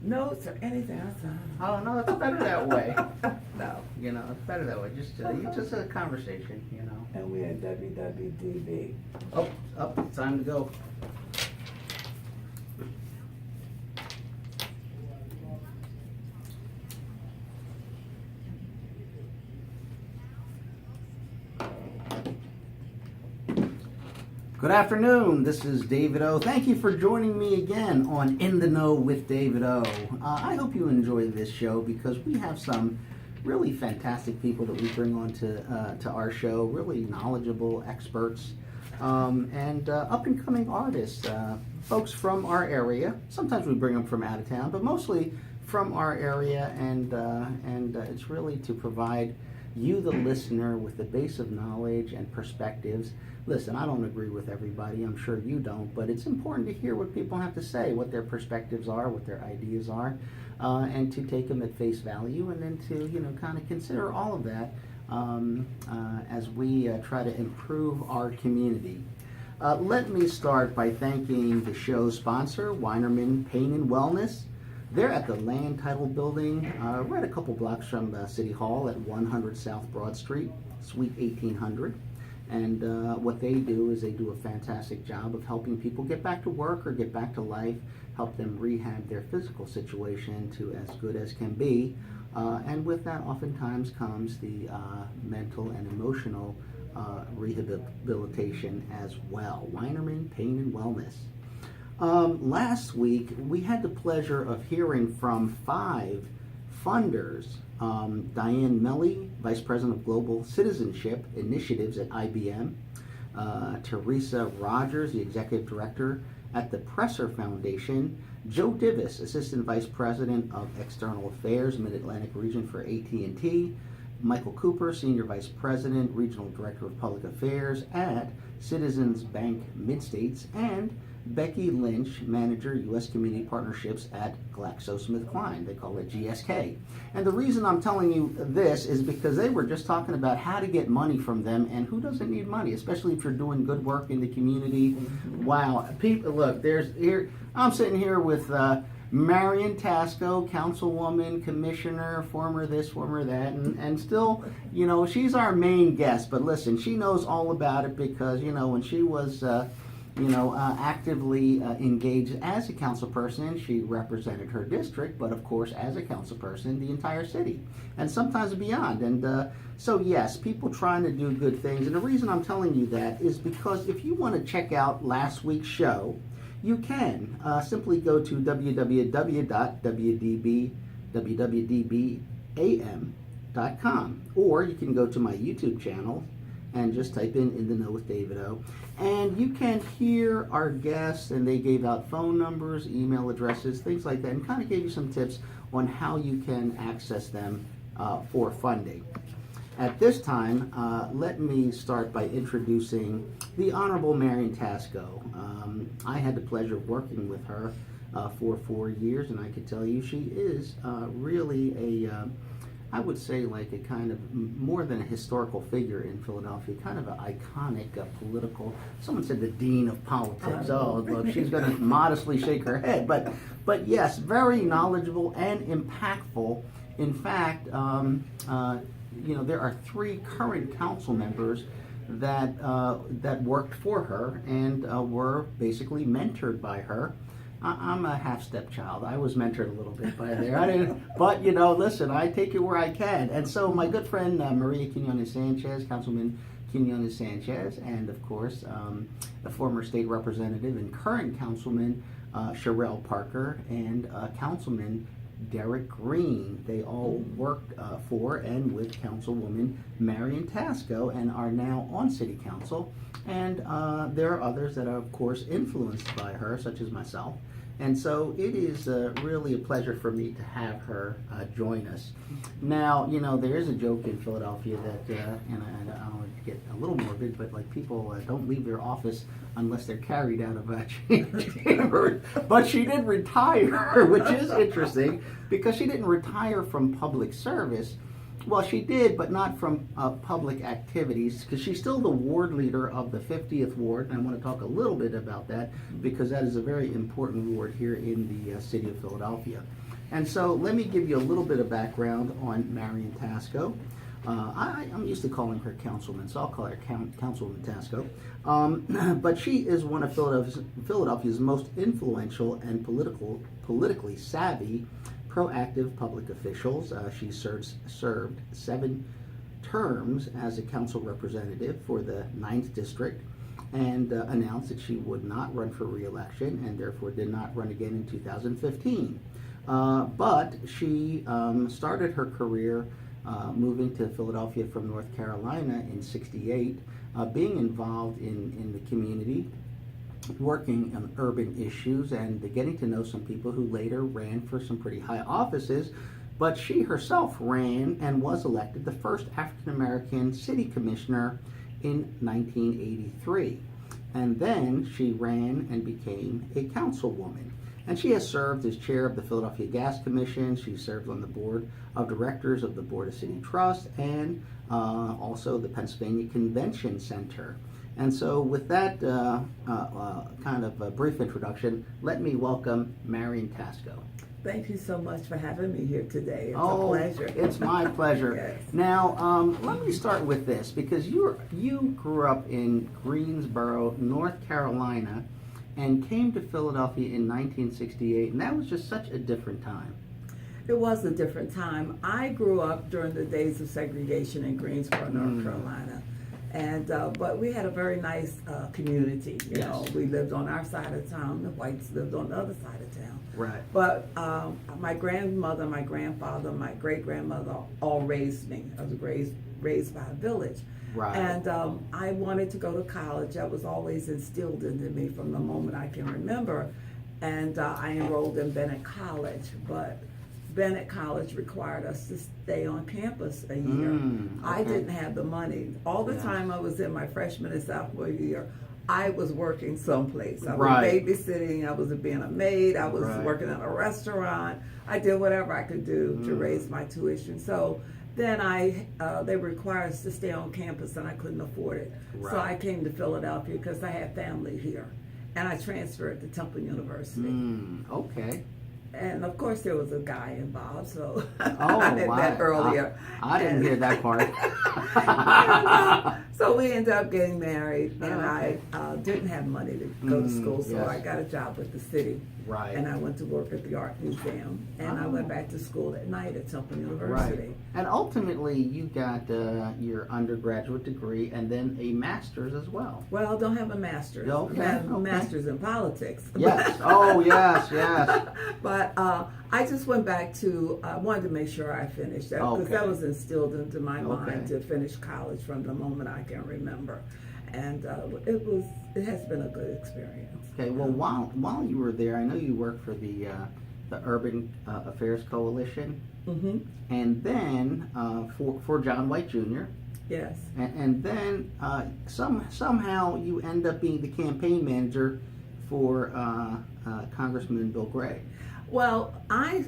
notes or anything. I said, Oh, no, it's better that way. no. You know, it's better that way. Just a conversation, you know. And we had WWDB. Oh, time to go. Good afternoon, this is David O. Thank you for joining me again on In the Know with David O. I hope you enjoy this show because we have some really fantastic people that we bring on to our show, really knowledgeable experts and up-and-coming artists, folks from our area. Sometimes we bring them from out of town, but mostly from our area, and it's really to provide you, the listener, with the base of knowledge and perspectives. Listen, I don't agree with everybody, I'm sure you don't, but it's important to hear what people have to say, what their perspectives are, what their ideas are, and to take them at face value, and then to, you know, kind of consider all of that as we try to improve our community. Let me start by thanking the show's sponsor, Weinerman Pain and Wellness. They're at the Land Title Building, right a couple blocks from City Hall at 100 South Broad Street, Suite 1800. And what they do is they do a fantastic job of helping people get back to work or get back to life, help them rehab their physical situation to as good as can be. And with that oftentimes comes the mental and emotional rehabilitation as well. Weinerman Pain and Wellness. Last week, we had the pleasure of hearing from 5 funders. Diane Melly, Vice President of Global Citizenship Initiatives at IBM. Teresa Rogers, the Executive Director at the Presser Foundation. Joe Divis, Assistant Vice President of External Affairs, Mid-Atlantic Region for AT&T. Michael Cooper, Senior Vice President, Regional Director of Public Affairs at Citizens Bank Mid-States, and Becky Lynch, Manager, U.S. Community Partnerships at GlaxoSmithKline. They call it GSK. And the reason I'm telling you this is because they were just talking about how to get money from them, and who doesn't need money, especially if you're doing good work in the community. Wow. People, look, I'm sitting here with Marian Tasco, councilwoman, commissioner, former this, former that, and still, you know, she's our main guest. But listen, she knows all about it because, you know, when she was, actively engaged as a council person, she represented her district, but of course, as a council person, the entire city, and sometimes beyond. And so, yes, people trying to do good things. And the reason I'm telling you that is because if you want to check out last week's show, you can simply go to www.wwdbam.com, or you can go to my YouTube channel and just type in the Know with David O. And you can hear our guests, and they gave out phone numbers, email addresses, things like that, and kind of gave you some tips on how you can access them for funding. At this time, let me start by introducing the Honorable Marian Tasco. I had the pleasure of working with her for 4 years, and I could tell you she is really I would say like a kind of more than a historical figure in Philadelphia, kind of an iconic political, someone said the dean of politics. Oh, look, she's going to modestly shake her head. But yes, very knowledgeable and impactful. In fact, there are 3 current council members that worked for her and were basically mentored by her. I'm a half stepchild. I was mentored a little bit by there. I didn't, but you know, listen, I take it where I can. And so my good friend Maria Quinones Sanchez, Councilman Quinones Sanchez, and of course the former state representative and current councilman Sherelle Parker, and Councilman Derek Green. They all worked for and with Councilwoman Marian Tasco and are now on City Council. And there are others that are, of course, influenced by her, such as myself. And so it is really a pleasure for me to have her join us. Now, you know, there is a joke in Philadelphia that, and I don't want to get a little morbid, but like people don't leave their office unless they're carried out of chamber. But she did retire, which is interesting because she didn't retire from public service. Well, she did, but not from public activities, because she's still the ward leader of the 50th Ward, and I want to talk a little bit about that, because that is a very important ward here in the city of Philadelphia. And so let me give you a little bit of background on Marian Tasco. I'm used to calling her councilman, so I'll call her Councilwoman Tasco. But she is one of Philadelphia's most influential and politically savvy, proactive public officials. She served 7 terms as a council representative for the 9th District, and announced that she would not run for re-election, and therefore did not run again in 2015. But she started her career moving to Philadelphia from North Carolina in '68, being involved in the community, working on urban issues, and getting to know some people who later ran for some pretty high offices. But she herself ran and was elected the first African American city commissioner in 1983. And then she ran and became a councilwoman. And she has served as chair of the Philadelphia Gas Commission. She served on the board of directors of the Board of City Trust, and also the Pennsylvania Convention Center. And so with that kind of a brief introduction, let me welcome Marian Tasco. Thank you so much for having me here today. It's a Oh, pleasure. it's my pleasure. Yes. Now, let me start with this, because you grew up in Greensboro, North Carolina, and came to Philadelphia in 1968, and that was just such a different time. It was a different time. I grew up during the days of segregation in Greensboro, North Carolina. And but we had a very nice community. You know, we lived on our side of town. The whites lived on the other side of town. Right. But my grandmother, my grandfather, my great grandmother all raised me. I was raised by a village. Right. And I wanted to go to college. That was always instilled into me from the moment I can remember. And I enrolled in Bennett College, but Bennett College required us to stay on campus a year. Okay. I didn't have the money. All the time I was in my freshman and sophomore year, I was working someplace. I was babysitting, I was being a maid, I was working at a restaurant. I did whatever I could do to raise my tuition. So then they required us to stay on campus, and I couldn't afford it. So I came to Philadelphia because I had family here. And I transferred to Temple University. Okay. And of course there was a guy involved, so Oh, I had that earlier. I didn't hear that part. So we ended up getting married, and I didn't have money to go to school, so I got a job with the city. Right. And I went to work at the art museum, and I went back to school at night at Temple University. Right. And ultimately you got your undergraduate degree and then a master's as well. Well, I don't have a master's. Okay. I have a master's in politics. Yes. Oh, yes, yes. But I just went back to, I wanted to make sure I finished that, because that was instilled into my mind to finish college from the moment I can remember. And it has been a good experience. Okay, well, while you were there, I know you worked for the Urban Affairs Coalition, and then for John White Jr. Yes. And then somehow you end up being the campaign manager for Congressman Bill Gray. Well, I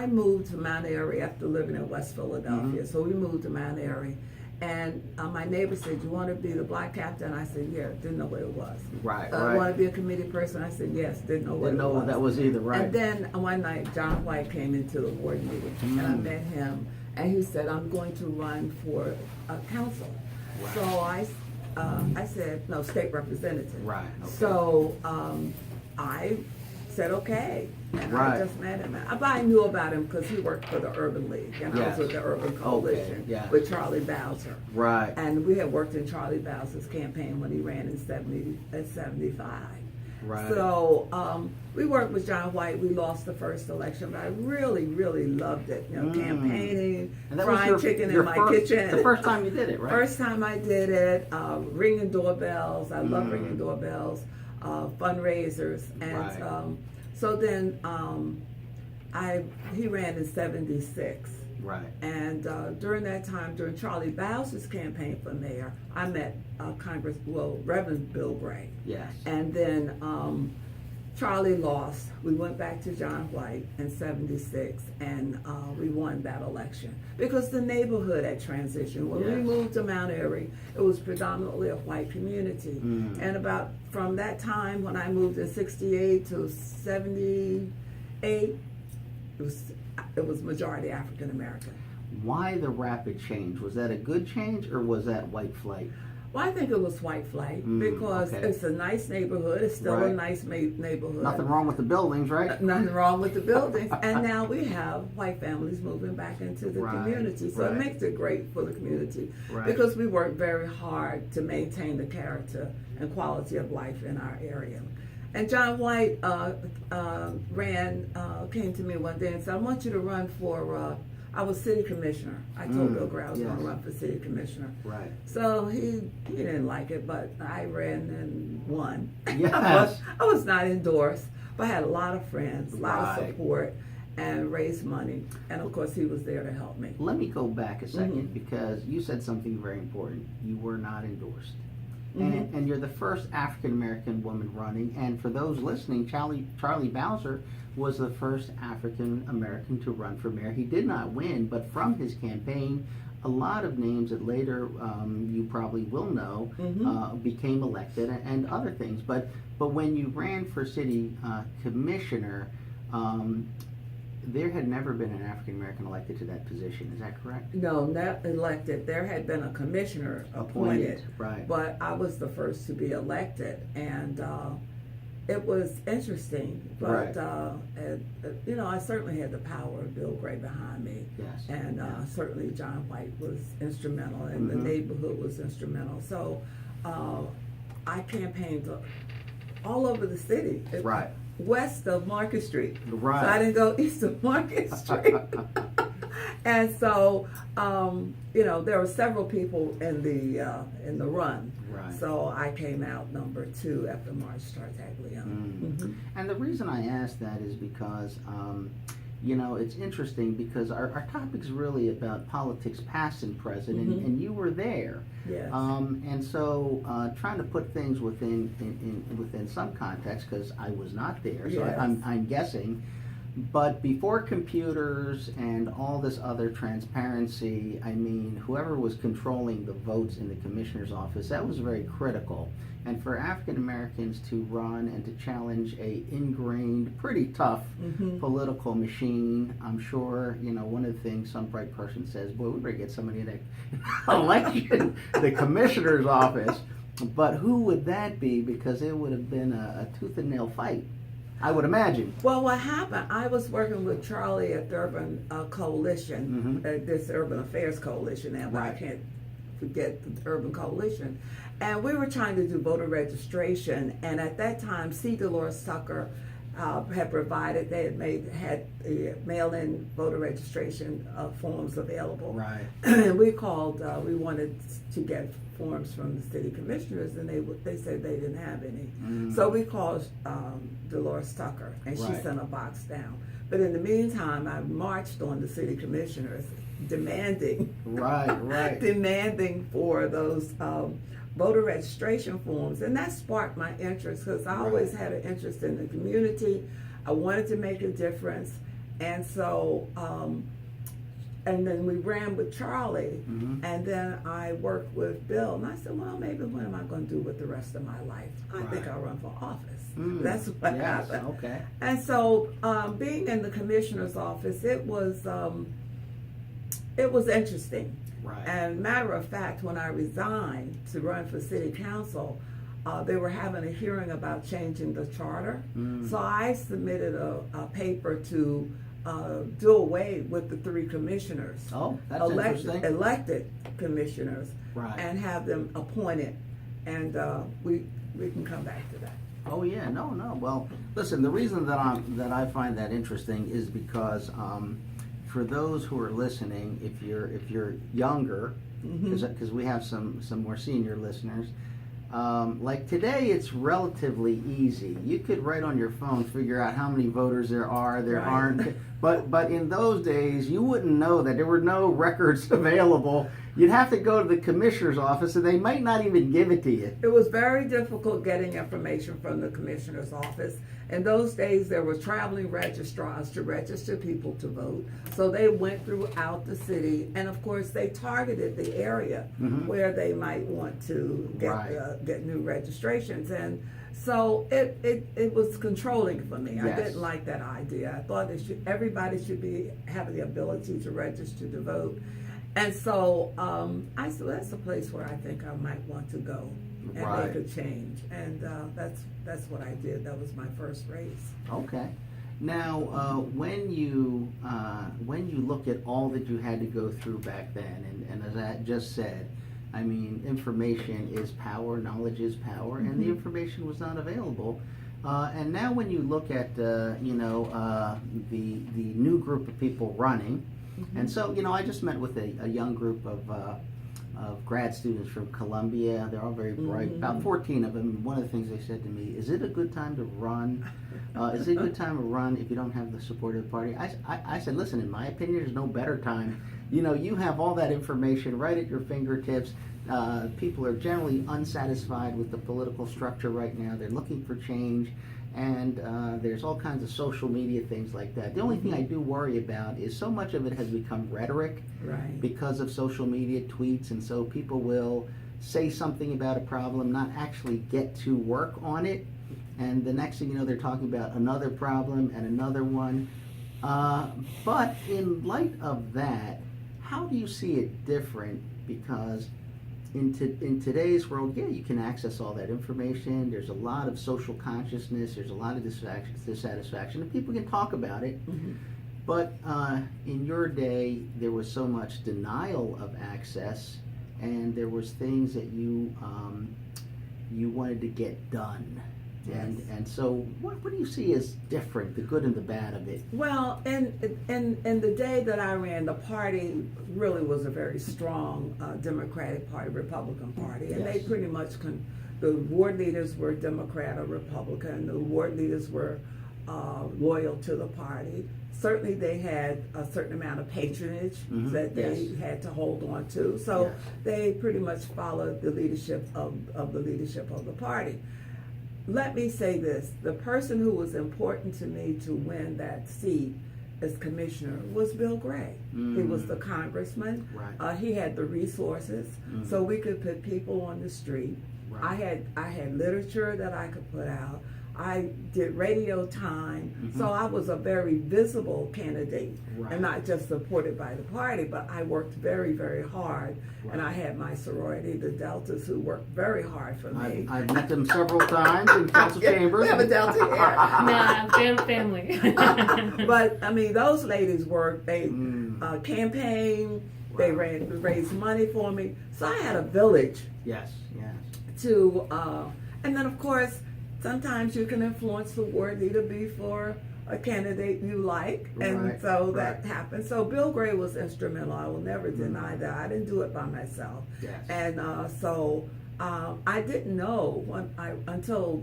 moved to Mount Airy after living in West Philadelphia, so we moved to Mount Airy. And my neighbor said, "You want to be the black captain?" I said, "Yeah." Didn't know what it was. Right. Want to be a committee person? I said, "Yes." Didn't know what it was. Didn't know what that was either. Right. And then one night, John White came into the ward meeting, and I met him, and he said, "I'm going to run for council." Right. So I said, "No, state representative." Right. Okay. So I said, "Okay." And I just met him. But I knew about him because he worked for the Urban League, and I was with the Urban Coalition with Charlie Bowser. Right. And we had worked in Charlie Bowser's campaign when he ran in 75. Right. So we worked with John White. We lost the first election, but I really, really loved it. You know, campaigning, frying chicken in my kitchen. The first time you did it, right? First time I did it, ringing doorbells. I love ringing doorbells, fundraisers, and so then he ran in 76. Right. And during that time, during Charlie Bowser's campaign for mayor, I met Reverend Bill Gray. Yes. And then Charlie lost. We went back to John White in '76, and we won that election because the neighborhood had transitioned. When we moved to Mount Airy, it was predominantly a white community, and about from that time when I moved in '68 to '78, it was majority African American. Why the rapid change? Was that a good change, or was that white flight? Well, I think it was white flight because it's a nice neighborhood. It's still a nice neighborhood. Nothing wrong with the buildings, right? Nothing wrong with the buildings. And now we have white families moving back into the community. So it makes it great for the community because we work very hard to maintain the character and quality of life in our area. And John White came to me one day and said, I want you to run for... I was city commissioner. I told Bill Gray I was going to run for city commissioner. Right. So he didn't like it, but I ran and won. Yes. I was not endorsed, but I had a lot of friends, a lot of support, and raised money. And of course, he was there to help me. Let me go back a second because you said something very important. You were not endorsed. And you're the first African American woman running. And for those listening, Charlie Bowser was the first African American to run for mayor. He did not win, but from his campaign, a lot of names that later you probably will know became elected and other things. But when you ran for city commissioner, there had never been an African American elected to that position. Is that correct? No, not elected. There had been a commissioner appointed, right? But I was the first to be elected, and it was interesting. But you know, I certainly had the power of Bill Gray behind me, and certainly John White was instrumental, and the neighborhood was instrumental. So I campaigned all over the city. Right. West of Market Street. Right. So I didn't go east of Market Street. And so, you know, there were several people in the run. Right. So I came out number 2 after March Tartaglia. And the reason I asked that is because, you know, it's interesting because our topic's really about politics past and present, and you were there. Yes. And so trying to put things within some context, because I was not there, so I'm guessing. But before computers and all this other transparency, I mean, whoever was controlling the votes in the commissioner's office, that was very critical. And for African Americans to run and to challenge a ingrained, pretty tough political machine, I'm sure, you know, one of the things some bright person says, boy, we better get somebody in that election, the commissioner's office. But who would that be? Because it would have been a tooth and nail fight, I would imagine. Well, what happened, I was working with Charlie at the Urban Coalition, this Urban Affairs Coalition, and I can't forget the Urban Coalition. And we were trying to do voter registration, and at that time, C. Dolores Tucker had provided, they had mail-in voter registration forms available. Right. And we called, we wanted to get forms from the city commissioners, and they said they didn't have any. So we called Dolores Tucker, and she sent a box down. But in the meantime, I marched on the city commissioners demanding demanding for those voter registration forms, and that sparked my interest because I always had an interest in the community. I wanted to make a difference, and so and then we ran with Charlie, and then I worked with Bill, and I said, well, maybe what am I going to do with the rest of my life? I think I'll run for office. That's what happened. Okay. And so being in the commissioner's office, it was interesting. Right. And matter of fact, when I resigned to run for city council, they were having a hearing about changing the charter. So I submitted a paper to do away with the 3 commissioners. Oh, that's interesting. Elected commissioners, and have them appointed. And we can come back to that. Oh yeah, no. Well, listen, the reason that I find that interesting is because for those who are listening, if you're younger, because we have some more senior listeners, like today it's relatively easy. You could right on your phone figure out how many voters there are, there aren't. But in those days, you wouldn't know that. There were no records available. You'd have to go to the commissioner's office, and they might not even give it to you. It was very difficult getting information from the commissioner's office. In those days, there were traveling registrars to register people to vote. So they went throughout the city, and of course, they targeted the area where they might want to get new registrations. And so it was controlling for me. I didn't like that idea. I thought everybody should have the ability to register to vote. And so I said, well, that's a place where I think I might want to go and make a change. And that's what I did. That was my first race. Okay. Now, when you look at all that you had to go through back then, and as I just said, I mean, information is power, knowledge is power, and the information was not available. And now when you look at, the new group of people running, and so, I just met with a young group of grad students from Columbia. They're all very bright, about 14 of them. One of the things they said to me, is it a good time to run? Is it a good time to run if you don't have the support of the party? I said, listen, in my opinion, there's no better time. You have all that information right at your fingertips. People are generally unsatisfied with the political structure right now. They're looking for change. And there's all kinds of social media things like that. The only thing I do worry about is so much of it has become rhetoric because of social media tweets, and so people will say something about a problem, not actually get to work on it, and the next thing you know, they're talking about another problem and another one. But in light of that, how do you see it different? Because in today's world, you can access all that information. There's a lot of social consciousness. There's a lot of dissatisfaction, and people can talk about it. But in your day, there was so much denial of access, and there was things that you wanted to get done. And so, what do you see as different, the good and the bad of it? Well, in the day that I ran, the party really was a very strong Democratic Party, Republican Party, and they pretty much the ward leaders were Democrat or Republican. The ward leaders were loyal to the party. Certainly, they had a certain amount of patronage that they had to hold on to. So they pretty much followed the leadership of the party. Let me say this, the person who was important to me to win that seat as commissioner was Bill Gray. He was the congressman. He had the resources, so we could put people on the street. I had literature that I could put out. I did radio time, so I was a very visible candidate, and not just supported by the party, but I worked very, very hard, and I had my sorority, the Deltas, who worked very hard for me. I've met them several times in council chambers. We have a Delta here. Nah, family. But, I mean, those ladies worked, they campaigned, they raised money for me, so I had a village. To, and then, of course, sometimes you can influence the ward leader be for a candidate you like, and so that happened. So Bill Gray was instrumental. I will never deny that. I didn't do it by myself. And so I didn't know until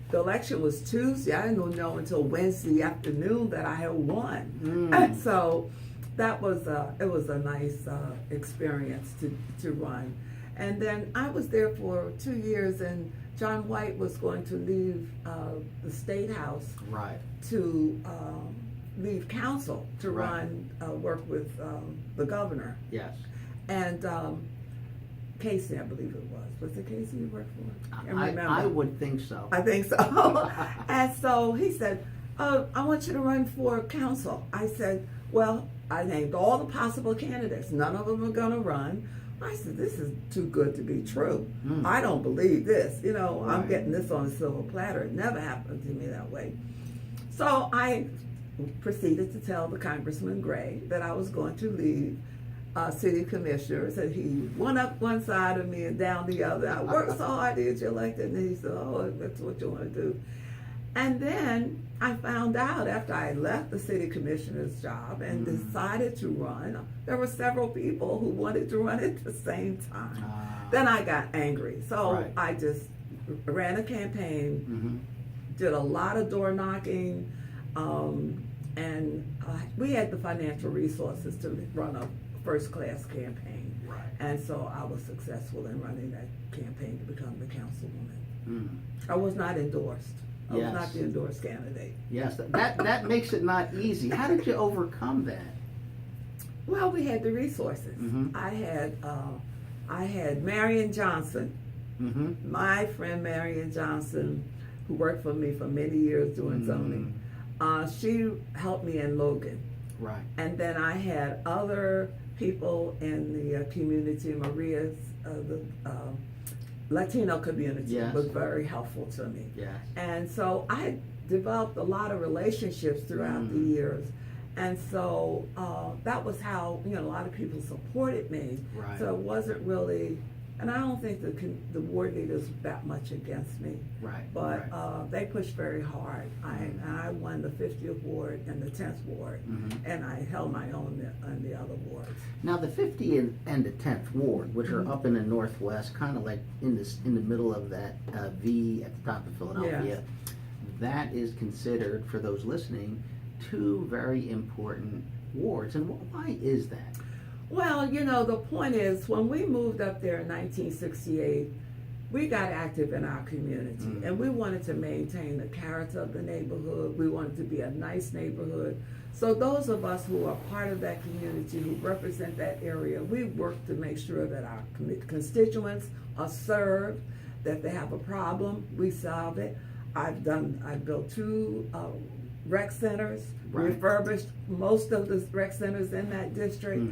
the election was Tuesday. I didn't know until Wednesday afternoon that I had won. And so that was it was a nice experience to run. And then I was there for 2 years, and John White was going to leave the State House to leave council to run work with the governor. And Casey, I believe it was. Was it Casey you worked for? I would think so. I think so. And so he said, I want you to run for council. I said, well, I named all the possible candidates. None of them are going to run. I said, this is too good to be true. I don't believe this. I'm getting this on a silver platter. It never happened to me that way. So I proceeded to tell the Congressman Gray that I was going to leave city commissioners, and he went up one side of me and down the other. I worked so hard to get you elected, and he said, oh, that's what you want to do. And then I found out after I left the city commissioner's job and decided to run, there were several people who wanted to run at the same time. Then I got angry. So I just ran a campaign, did a lot of door knocking, and we had the financial resources to run a first-class campaign. And so I was successful in running that campaign to become the councilwoman. I was not endorsed. I Yes. was not the endorsed candidate. Yes, that makes it not easy. How did you overcome that? Well, we had the resources. Mhm. I had Marian Johnson, Mm-hmm. my friend Marian Johnson, who worked for me for many years doing zoning. She helped me in Logan. Right. And then I had other people in the community. Maria's the Latino community Yes. was very helpful to me. Yes. And so I developed a lot of relationships throughout the years. And so that was how, a lot of people supported me. Right. So it wasn't really, and I don't think the ward leaders that much against me. Right. But right. they pushed very hard. I won the 50th ward and the 10th ward, and I held my own on the other wards. Now the 50th and the 10th ward, which are up in the northwest, kind of like in the middle of that V at the top of Philadelphia, that is considered, for those listening, two very important wards. And why is that? Well, the point is, when we moved up there in 1968, we got active in our community, and we wanted to maintain the character of the neighborhood. We wanted to be a nice neighborhood. So those of us who are part of that community, who represent that area, we work to make sure that our constituents are served, that if they have a problem, we solve it. I've built 2 rec centers, refurbished most of the rec centers in that district.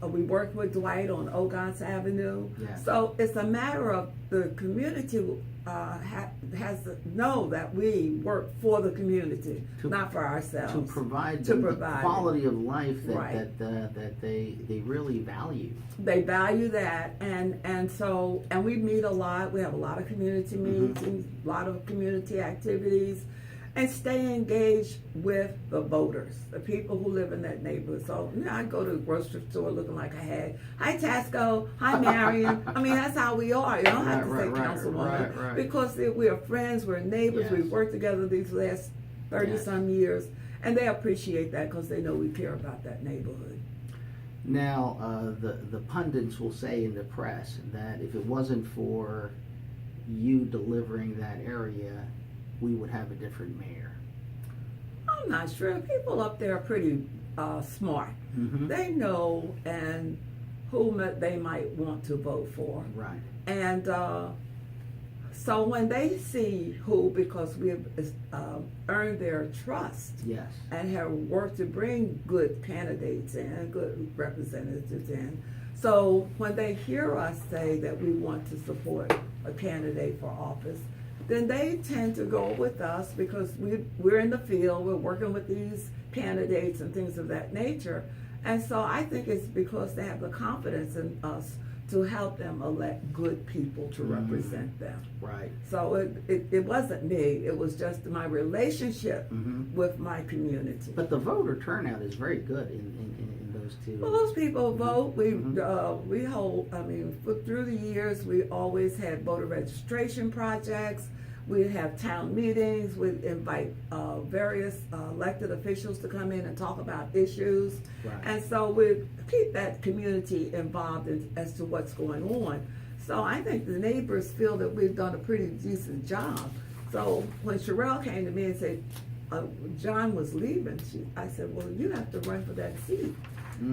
We worked with Dwight on Ogons Avenue. Yes. So it's a matter of the community has to know that we work for the community, not for ourselves. To provide To the provide quality of life that, Right. that they really value. They value that, and so we meet a lot. We have a lot of community meetings, a lot of community activities, and stay engaged with the voters, the people who live in that neighborhood. So I go to the grocery store looking like I had, hi Tasco, hi Marian. I mean, that's how we are. You don't have to say councilwoman, because we are friends, we're neighbors. Yes. We've worked together these last 30-some years, and they appreciate that because they know we care about that neighborhood. Now, the pundits will say in the press that if it wasn't for you delivering that area, we would have a different mayor. I'm not sure. People up there are pretty smart. They know and whom they might want to vote for. Right. And so when they see who, because we've earned their trust, Yes. and have worked to bring good candidates in, good representatives in. So when they hear us say that we want to support a candidate for office, then they tend to go with us because we're in the field, we're working with these candidates and things of that nature. And so I think it's because they have the confidence in us to help them elect good people to represent them. Right. So it wasn't me, it was just my relationship with my community. But the voter turnout is very good in those two. Well, those people vote. We hold, through the years, we always had voter registration projects. We have town meetings. We invite various elected officials to come in and talk about issues. Right. And so we keep that community involved as to what's going on. So I think the neighbors feel that we've done a pretty decent job. So when Sherelle came to me and said, John was leaving, I said, well, you have to run for that seat.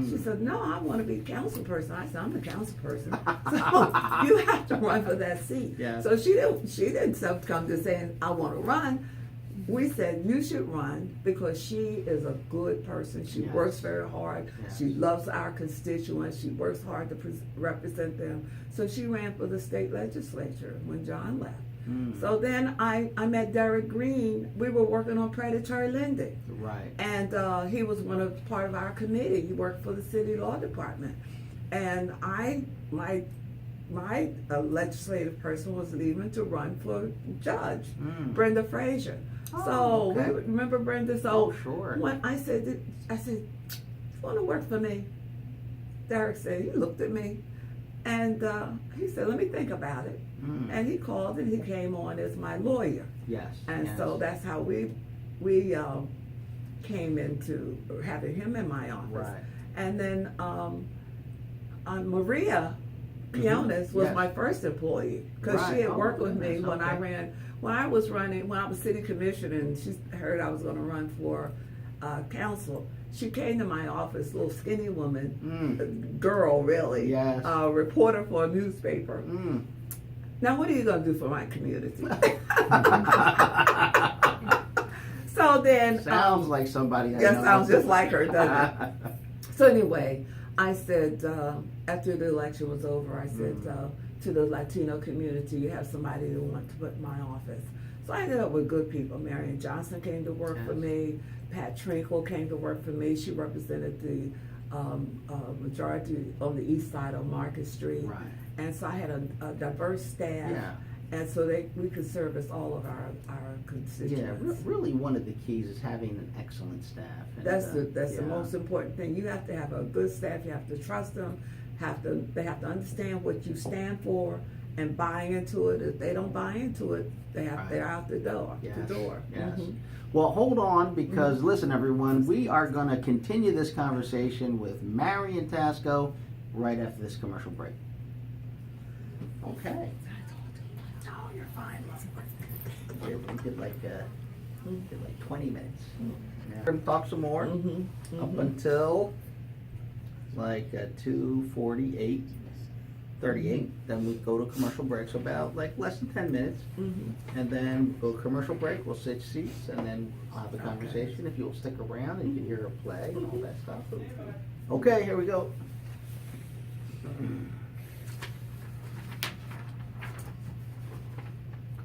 She said, no, I want to be council person. I said, I'm the council person. So you have to run for that seat. Yeah. So she didn't come to saying, I want to run. We said, you should run because she is a good person. She works very hard. Yes. She loves our constituents. She works hard to represent them. So she ran for the state legislature when John left. So then I met Derek Green. We were working on predatory lending. Right. And he was part of our committee. He worked for the city law department. And my legislative person was leaving to run for judge, Brenda Frazier. Oh, okay. Remember Brenda? So sure. When I said, you want to work for me? Derek said, he looked at me. And he said, let me think about it. And he called and he came on as my lawyer. Yes. And so that's how we came into having him in my office. Right. And then Maria Peonis was Yes. my first employee because Right. she had Oh, worked with me goodness. when I Okay. ran, when I was city commissioner, and she heard I was going to run for council. She came to my office, little skinny woman, girl really, Yes. reporter for a newspaper. Now, what are you going to do for my community? So then, Sounds like somebody I yeah, know. sounds just like her, doesn't it? So anyway, I said, after the election was over, I said to the Latino community, you have somebody who wants to put in my office. So I ended up with good people. Marian Johnson came to work for me. Pat Trinkle came to work for me. She represented the majority on the east side of Market Street. Right. And so I had a diverse staff. Yeah. And so we could service all of our constituents. Yeah, really one of the keys is having an excellent staff. And, That's the most important thing. You have to have a good staff. You have to trust them. They have to understand what you stand for and buy into it. If they don't buy into it, they're out the door. Yes. The door. Yes. Mhm. Well, hold on, because listen, everyone, we are going to continue this conversation with Marian Tasco right after this commercial break. Okay. Oh, you're fine. We did like 20 minutes. We're going to talk some more up until like 2:48, 38. Then we go to commercial breaks, about like less than 10 minutes. And then we'll go commercial break, we'll switch seats, and then I'll have a conversation. If you'll stick around and you can hear her play and all that stuff. Okay, here we go.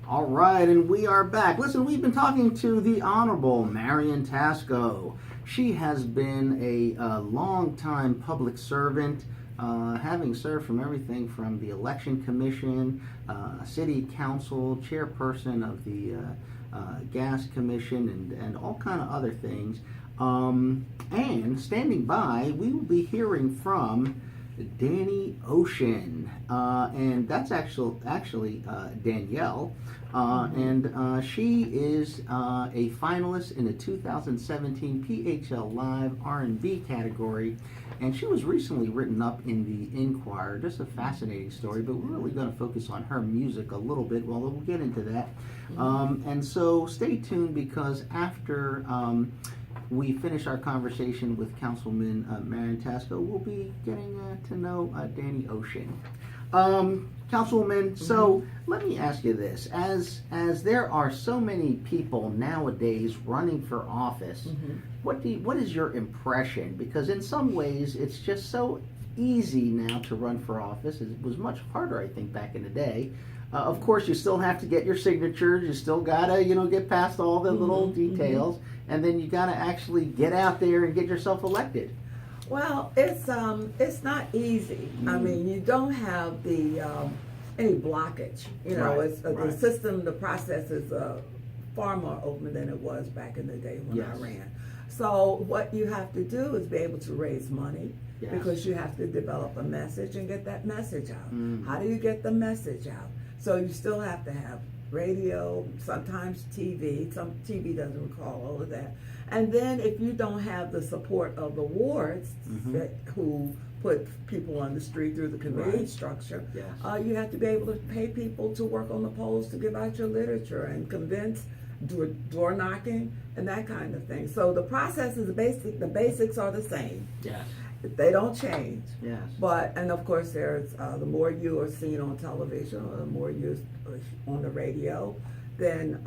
All right, and we are back. Listen, we've been talking to the Honorable Marian Tasco. She has been a long-time public servant, having served from everything from the Election Commission, City Council, chairperson of the Gas Commission, and all kind of other things. And standing by, we will be hearing from Danie Ocean, and that's actually Danielle, and she is a finalist in the 2017 PHL Live R&B category, and she was recently written up in the Inquirer. Just a fascinating story, but we're really going to focus on her music a little bit. Well, we'll get into that, and so stay tuned, because after we finish our conversation with Councilman Marian Tasco, we'll be getting to know Danie Ocean. Councilwoman, so let me ask you this. As there are so many people nowadays running for office, what is your impression? Because in some ways, it's just so easy now to run for office. It was much harder, I think, back in the day. Of course, you still have to get your signatures. You still gotta, get past all the little details, and then you gotta actually get out there and get yourself elected. Well, it's not easy. I mean, you don't have the any blockage. It's the system, the process is far more open than it was back in the day when I ran. So what you have to do is be able to raise money. Yes. Because you have to develop a message and get that message out. How do you get the message out? So you still have to have radio, sometimes TV. Some TV doesn't recall all of that. And then if you don't have the support of the wards who put people on the street through the committee structure, you have to be able to pay people to work on the polls to give out your literature and convince, door knocking, and that kind of thing. So the process is the basics are the same. Yes. They don't change. Yes. And of course, there's the more you are seen on television, or the more you're on the radio, then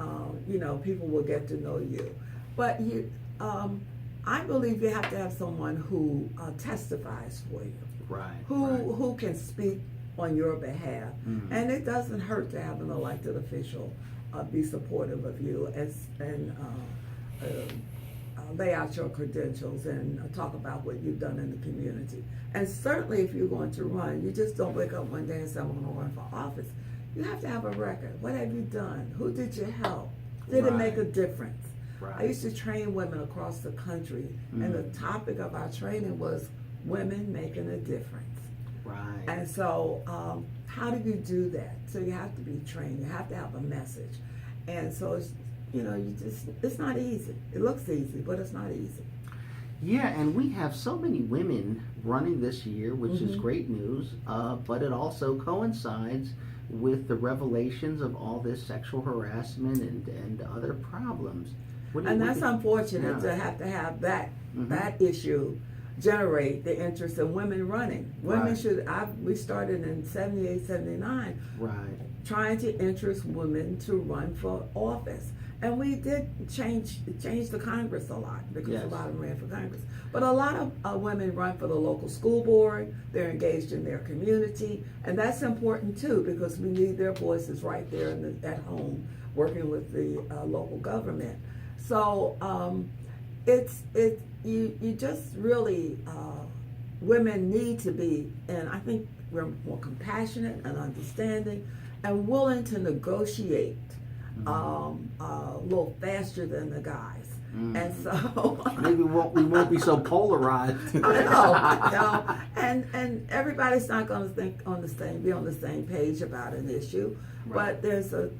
people will get to know you. But I believe you have to have someone who testifies for you, who can speak on your behalf, and it doesn't hurt to have an elected official be supportive of you and lay out your credentials and talk about what you've done in the community. And certainly if you're going to run, you just don't wake up one day and say, I'm going to run for office. You have to have a record. What have you done? Who did you help? Did it make a difference? I used to train women across the country, and the topic of our training was women making a difference. And so how do you do that? So you have to be trained. You have to have a message. And so it's, it's not easy. It looks easy, but it's not easy. Yeah, and we have so many women running this year, which is great news, but it also coincides with the revelations of all this sexual harassment and other problems. And that's unfortunate to have that issue generate the interest in women running. Women should, we started in 78, 79, trying to interest women to run for office. And we did change the Congress a lot, because a lot of them ran for Congress. But a lot of women run for the local school board. They're engaged in their community, and that's important too, because we need their voices right there at home, working with the local government. So you just really, women need to be, and I think we're more compassionate and understanding and willing to negotiate a little faster than the guys. And so maybe we won't be so polarized. I know. And everybody's not going to be on the same page about an issue. But the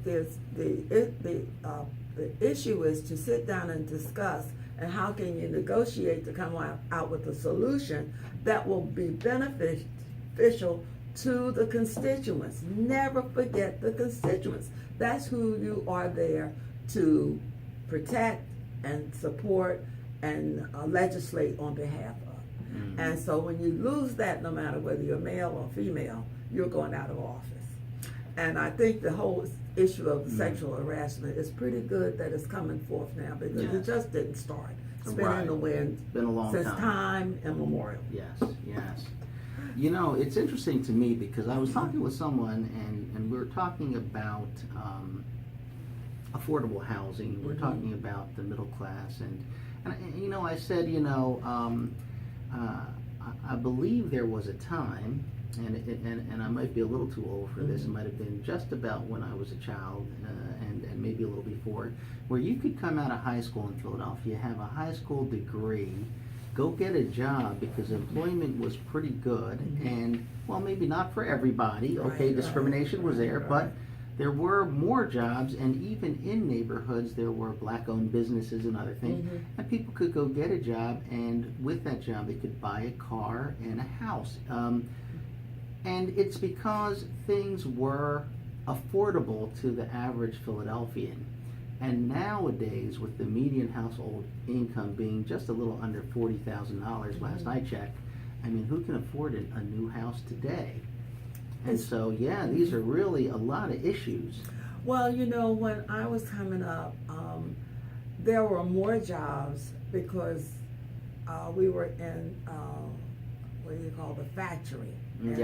issue is to sit down and discuss, and how can you negotiate to come out with a solution that will be beneficial to the constituents. Never forget the constituents. That's who you are there to protect and support and legislate on behalf of. And so when you lose that, no matter whether you're male or female, you're going out of office. And I think the whole issue of sexual harassment is pretty good that it's coming forth now, because it just didn't start. It's been in the wind since time immemorial. Yes. You know, it's interesting to me, because I was talking with someone, and we were talking about affordable housing. We're talking about the middle class, and you know, I said, you know, I believe there was a time, and I might be a little too old for this. It might have been just about when I was a child, and maybe a little before, where you could come out of high school in Philadelphia, have a high school degree, go get a job, because employment was pretty good, and, well, maybe not for everybody, discrimination was there, but there were more jobs, and even in neighborhoods there were black-owned businesses and other things, and people could go get a job, and with that job they could buy a car and a house. And it's because things were affordable to the average Philadelphian. And nowadays, with the median household income being just a little under $40,000 last I checked, I mean, who can afford a new house today? And so, yeah, these are really a lot of issues. Well, you know, when I was coming up, there were more jobs, because we were in, what do you call, the factory. And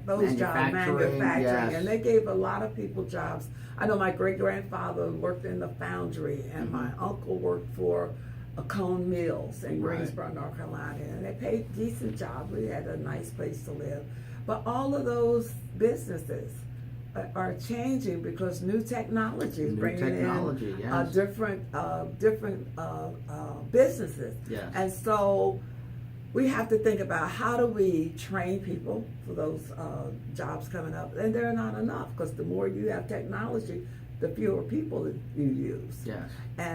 those jobs, manufacturing, and they gave a lot of people jobs. I know my great-grandfather worked in the foundry, and my uncle worked for a Cone Mills in Greensboro, North Carolina, and they paid decent jobs. We had a nice place to live. But all of those businesses are changing, because new technology is bringing in different businesses. And so we have to think about, how do we train people for those jobs coming up? And they're not enough, because the more you have technology, the fewer people that you use. And